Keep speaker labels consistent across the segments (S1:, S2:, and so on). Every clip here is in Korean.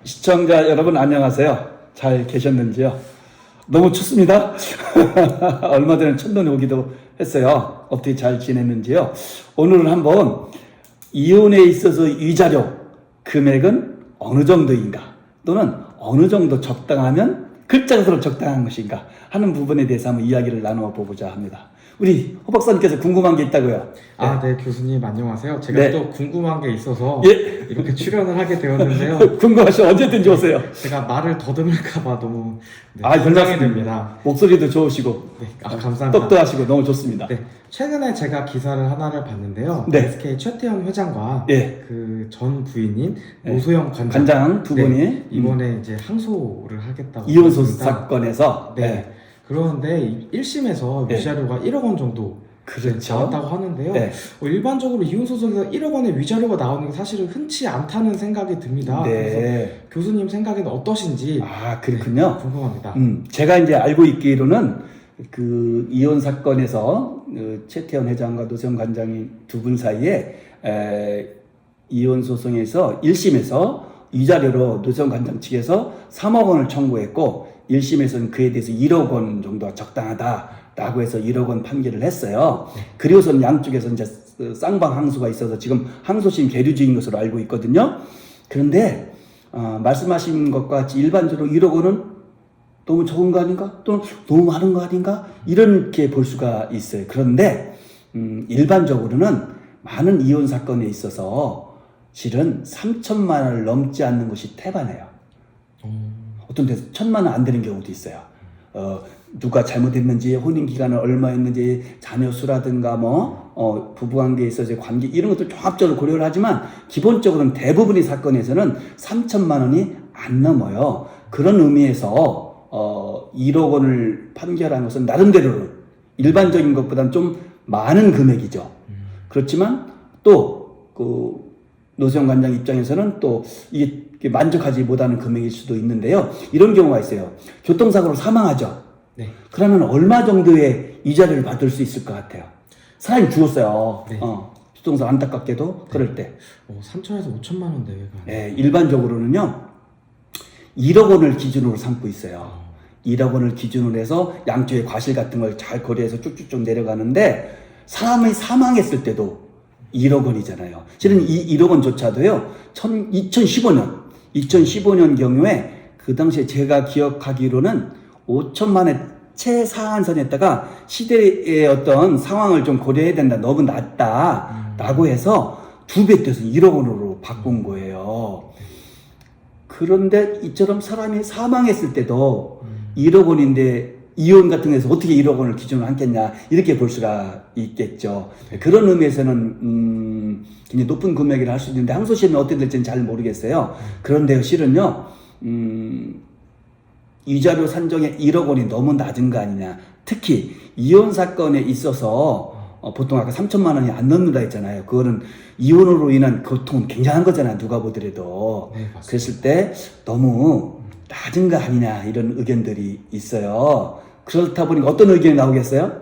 S1: 시청자 여러분 안녕하세요. 잘 계셨는지요? 너무 춥습니다. 얼마 전에 첫눈이 오기도 했어요. 어떻게 잘 지냈는지요? 오늘은 한번 이혼에 있어서 위자료 금액은 어느 정도인가 또는 어느 정도 적당하면 글자 수로 적당한 것인가 하는 부분에 대해서 한번 이야기를 나누어 보고자 합니다. 우리 허 박사님께서 궁금한 게 있다고요?
S2: 네, 교수님 안녕하세요. 제가
S1: 네.
S2: 또 궁금한 게 있어서
S1: 예.
S2: 이렇게 출연을 하게 되었는데요.
S1: 궁금하시면 언제든지 오세요.
S2: 제가 말을 더듬을까봐 너무
S1: 별
S2: 긴장이
S1: 말씀입니다.
S2: 됩니다.
S1: 목소리도 좋으시고
S2: 네, 감사합니다.
S1: 똑똑하시고 너무 좋습니다.
S2: 네, 최근에 제가 기사를 하나를 봤는데요.
S1: 네.
S2: SK 최태원 회장과
S1: 예.
S2: 그 전 부인인
S1: 네.
S2: 노소영 관장,
S1: 관장 두 분이
S2: 네, 이번에 이제 항소를 하겠다고
S1: 이혼소
S2: 들었습니다.
S1: 사건에서
S2: 네. 그런데 1심에서
S1: 네.
S2: 위자료가 1억 원 정도
S1: 그렇죠.
S2: 나왔다고 하는데요.
S1: 네.
S2: 일반적으로 이혼 소송에서 1억 원의 위자료가 나오는 게 사실은 흔치 않다는 생각이 듭니다. 그래서
S1: 네.
S2: 교수님 생각에는 어떠신지
S1: 그렇군요.
S2: 궁금합니다.
S1: 제가 이제 알고 있기로는 그 이혼 사건에서 최태원 회장과 노세영 관장이 두 분 사이에 이혼 소송에서 1심에서 위자료로 노세영 관장 측에서 3억 원을 청구했고 1심에서는 그에 대해서 1억 원 정도가 적당하다라고 해서 1억 원 판결을 했어요. 그리고서는 양쪽에서 이제 쌍방 항소가 있어서 지금 항소심 계류 중인 것으로 알고 있거든요. 그런데 말씀하신 것과 같이 일반적으로 1억 원은 너무 적은 거 아닌가? 또는 너무 많은 거 아닌가? 이렇게 볼 수가 있어요. 그런데 일반적으로는 많은 이혼 사건에 있어서 실은 3천만 원을 넘지 않는 것이 태반이에요. 어떤 데서 1,000만 원 안 되는 경우도 있어요. 누가 잘못했는지, 혼인 기간은 얼마였는지, 자녀 수라든가 부부관계에 있어서 관계 이런 것들 종합적으로 고려를 하지만 기본적으로는 대부분의 사건에서는 3천만 원이 안 넘어요. 그런 의미에서 1억 원을 판결한 것은 나름대로 일반적인 것보다는 좀 많은 금액이죠. 그렇지만 또 그 노세영 관장 입장에서는 또 이게 만족하지 못하는 금액일 수도 있는데요. 이런 경우가 있어요. 교통사고로 사망하죠.
S2: 네.
S1: 그러면 얼마 정도의 위자료를 받을 수 있을 것 같아요? 사람이 죽었어요.
S2: 네.
S1: 교통사고 안타깝게도 그럴 때.
S2: 3천에서 5천만 원 내외가.
S1: 네, 일반적으로는요. 1억 원을 기준으로 삼고 있어요. 1억 원을 기준으로 해서 양쪽의 과실 같은 걸 잘 고려해서 쭉쭉쭉 내려가는데 사람이 사망했을 때도 1억 원이잖아요. 실은 이 1억 원조차도요. 2015년 경우에 그 당시에 제가 기억하기로는 5천만의 최하한선에다가 시대의 어떤 상황을 좀 고려해야 된다. 너무 낮다라고 해서 2배 떼서 1억 원으로 바꾼 거예요. 그런데 이처럼 사람이 사망했을 때도 1억 원인데 이혼 같은 데서 어떻게 1억 원을 기준으로 하겠냐 이렇게 볼 수가 있겠죠. 그런 의미에서는 굉장히 높은 금액이라 할 수 있는데 항소심이 어떻게 될지는 잘 모르겠어요. 그런데 실은요 위자료 산정에 1억 원이 너무 낮은 거 아니냐. 특히 이혼 사건에 있어서 보통 아까 3천만 원이 안 넘는다 했잖아요. 그거는 이혼으로 인한 고통은 굉장한 거잖아요. 누가 보더라도.
S2: 네, 맞습니다.
S1: 그랬을 때 너무 낮은 거 아니냐 이런 의견들이 있어요. 그렇다 보니까 어떤 의견이 나오겠어요?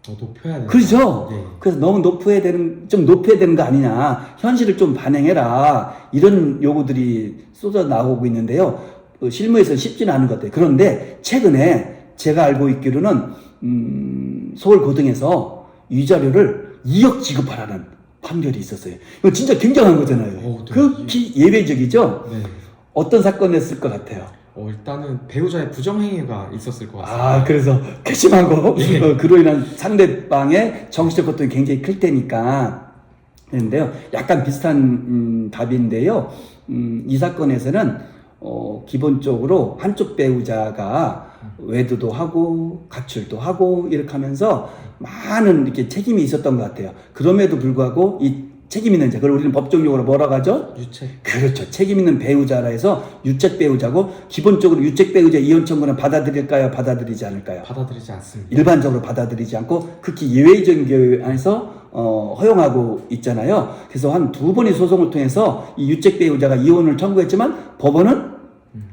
S2: 높여야 되는.
S1: 그렇죠.
S2: 네.
S1: 그래서 너무 좀 높여야 되는 거 아니냐. 현실을 좀 반영해라. 이런 요구들이 쏟아 나오고 있는데요. 실무에서 쉽지는 않은 것 같아요. 그런데 최근에 제가 알고 있기로는 서울고등에서 위자료를 2억 지급하라는 판결이 있었어요. 이거 진짜 굉장한 거잖아요.
S2: 네.
S1: 극히 예외적이죠.
S2: 네.
S1: 어떤 사건이었을 것 같아요?
S2: 일단은 배우자의 부정행위가 있었을 것 같습니다.
S1: 그래서 괘씸하고
S2: 네.
S1: 그로 인한 상대방의 정신적 고통이 굉장히 클 테니까. 그런데요, 약간 비슷한 답인데요. 이 사건에서는 기본적으로 한쪽 배우자가 외도도 하고 가출도 하고 이렇게 하면서 많은 이렇게 책임이 있었던 것 같아요. 그럼에도 불구하고 이 책임 있는 자, 그걸 우리는 법정용어로 뭐라고 하죠?
S2: 유책.
S1: 그렇죠. 책임 있는 배우자라 해서 유책 배우자고, 기본적으로 유책 배우자 이혼 청구는 받아들일까요? 받아들이지 않을까요?
S2: 받아들이지 않습니다.
S1: 일반적으로 받아들이지 않고 극히 예외적인 경우에 안에서 허용하고 있잖아요. 그래서 한 2번의 소송을 통해서 이 유책 배우자가 이혼을 청구했지만 법원은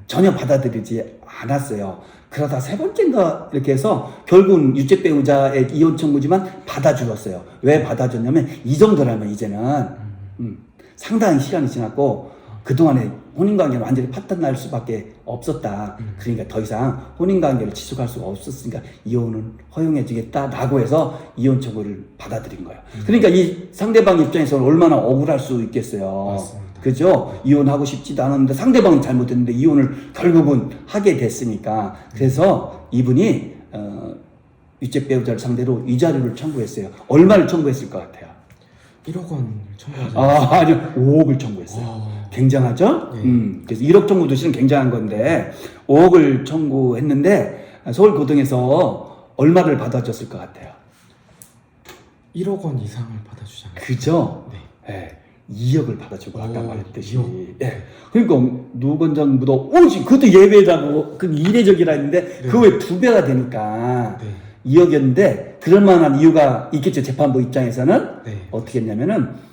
S1: 전혀 받아들이지 않았어요. 그러다 3번째인가 이렇게 해서 결국은 유책 배우자의 이혼 청구지만 받아주었어요. 왜 받아줬냐면 이 정도라면 이제는 상당히 시간이 지났고 그동안에 혼인관계는 완전히 파탄날 수밖에 없었다. 그러니까 더 이상 혼인관계를 지속할 수가 없었으니까 이혼은 허용해주겠다라고 해서 이혼 청구를 받아들인 거예요. 그러니까 이 상대방 입장에서는 얼마나 억울할 수 있겠어요.
S2: 맞습니다.
S1: 그죠? 이혼하고 싶지도 않았는데 상대방은 잘못했는데 이혼을 결국은 하게 됐으니까. 그래서 이분이 유책 배우자를 상대로 위자료를 청구했어요. 얼마를 청구했을 것 같아요?
S2: 1억 원을 청구하지
S1: 아니요. 5억을 청구했어요. 굉장하죠?
S2: 네.
S1: 그래서 1억 청구도 실은 굉장한 건데 5억을 청구했는데 서울고등에서 얼마를 받아줬을 것 같아요?
S2: 1억 원 이상을 받아주지 않았어요.
S1: 그죠?
S2: 네.
S1: 예. 2억을 받아주고 아까
S2: 오,
S1: 말했듯이
S2: 2억.
S1: 예. 그러니까 노건장보다 오지 그것도 예외라고 그 이례적이라 했는데
S2: 네.
S1: 그 외에 2배가 되니까
S2: 네.
S1: 2억이었는데 그럴 만한 이유가 있겠죠. 재판부 입장에서는
S2: 네.
S1: 어떻게 했냐면은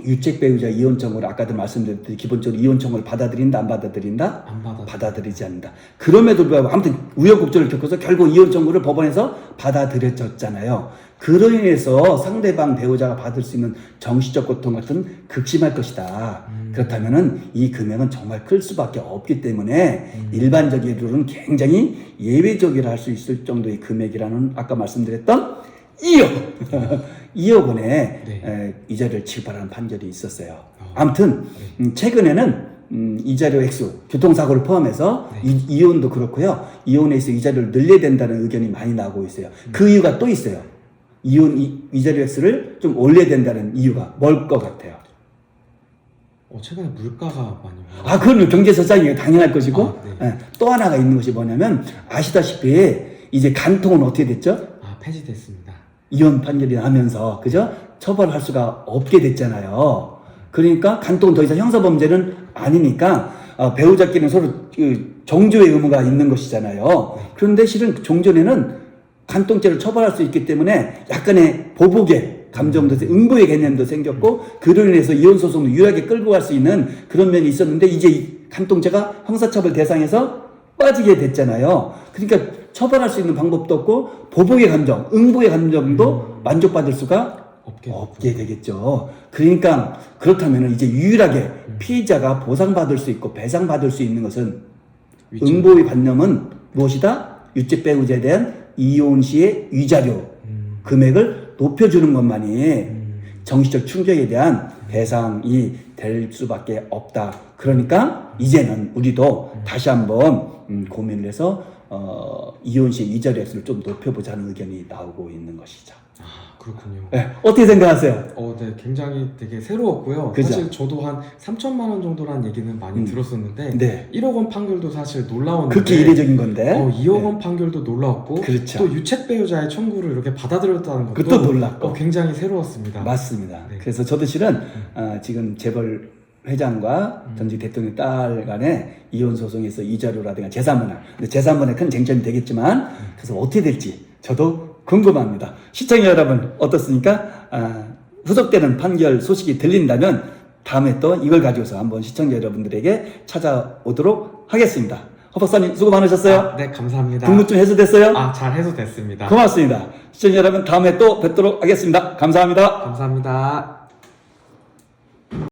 S1: 유책 배우자 이혼 청구를 아까도 말씀드렸듯이 기본적으로 이혼 청구를 받아들인다 안 받아들인다?
S2: 안
S1: 받아들이지 않는다. 그럼에도 불구하고 아무튼 우여곡절을 겪어서 결국 이혼 청구를 법원에서 받아들여졌잖아요. 그로 인해서 상대방 배우자가 받을 수 있는 정신적 고통 같은 극심할 것이다. 그렇다면은 이 금액은 정말 클 수밖에 없기 때문에 일반적으로는 굉장히 예외적이라 할 수 있을 정도의 금액이라는 아까 말씀드렸던 2억 2억 원의
S2: 네.
S1: 이자료를 지급하라는 판결이 있었어요. 아무튼 최근에는 이자료 액수, 교통사고를 포함해서
S2: 네.
S1: 이혼도 그렇고요. 이혼에 있어 이자료를 늘려야 된다는 의견이 많이 나오고 있어요. 그 이유가 또 있어요. 이자료 액수를 좀 올려야 된다는 이유가 뭘 것 같아요?
S2: 최근에 물가가 많이
S1: 아, 그건 경제사상이 당연할 것이고,
S2: 네.
S1: 또 하나가 있는 것이 뭐냐면, 아시다시피, 이제 간통은 어떻게 됐죠?
S2: 폐지됐습니다.
S1: 이혼 판결이 나면서, 그죠? 처벌할 수가 없게 됐잖아요. 그러니까 간통은 더 이상 형사범죄는 아니니까, 배우자끼리는 서로 정조의 의무가 있는 것이잖아요. 그런데 실은 종전에는 간통죄를 처벌할 수 있기 때문에 약간의 보복의 감정도, 응보의 개념도 생겼고, 그로 인해서 이혼소송을 유일하게 끌고 갈 수 있는 그런 면이 있었는데, 이제 이 간통죄가 형사처벌 대상에서 빠지게 됐잖아요. 그러니까 처벌할 수 있는 방법도 없고, 보복의 감정, 응보의 감정도 만족받을 수가 없게 되겠죠. 그러니까, 그렇다면 이제 유일하게 피의자가 보상받을 수 있고, 배상받을 수 있는 것은, 응보의 관념은 무엇이다? 유책 배우자에 대한 이혼 시의 위자료 금액을 높여주는 것만이 정신적 충격에 대한 배상이 될 수밖에 없다. 그러니까 이제는 우리도 다시 한번 고민을 해서 이혼 시 위자료 액수를 좀 높여보자는 의견이 나오고 있는 것이죠.
S2: 그렇군요.
S1: 네, 어떻게 생각하세요?
S2: 네, 굉장히 되게 새로웠고요.
S1: 그죠?
S2: 사실 저도 한 3천만 원 정도라는 얘기는 많이 들었었는데,
S1: 네.
S2: 1억 원 판결도 사실 놀라웠는데,
S1: 그렇게 이례적인 건데.
S2: 2억 원 판결도 놀라웠고,
S1: 그렇죠.
S2: 또 유책 배우자의 청구를 이렇게 받아들였다는 것도
S1: 그것도 놀랍고.
S2: 굉장히 새로웠습니다.
S1: 맞습니다.
S2: 네.
S1: 그래서 저도 실은 지금 재벌 회장과 전직 대통령 딸 간의 이혼 소송에서 이자료라든가 재산분할, 근데 재산분할 큰 쟁점이 되겠지만 그래서 어떻게 될지 저도 궁금합니다. 시청자 여러분 어떻습니까? 후속되는 판결 소식이 들린다면 다음에 또 이걸 가지고서 한번 시청자 여러분들에게 찾아오도록 하겠습니다. 허 박사님 수고 많으셨어요.
S2: 네, 감사합니다.
S1: 궁금증 해소됐어요?
S2: 잘 해소됐습니다.
S1: 고맙습니다. 시청자 여러분 다음에 또 뵙도록 하겠습니다. 감사합니다.
S2: 감사합니다.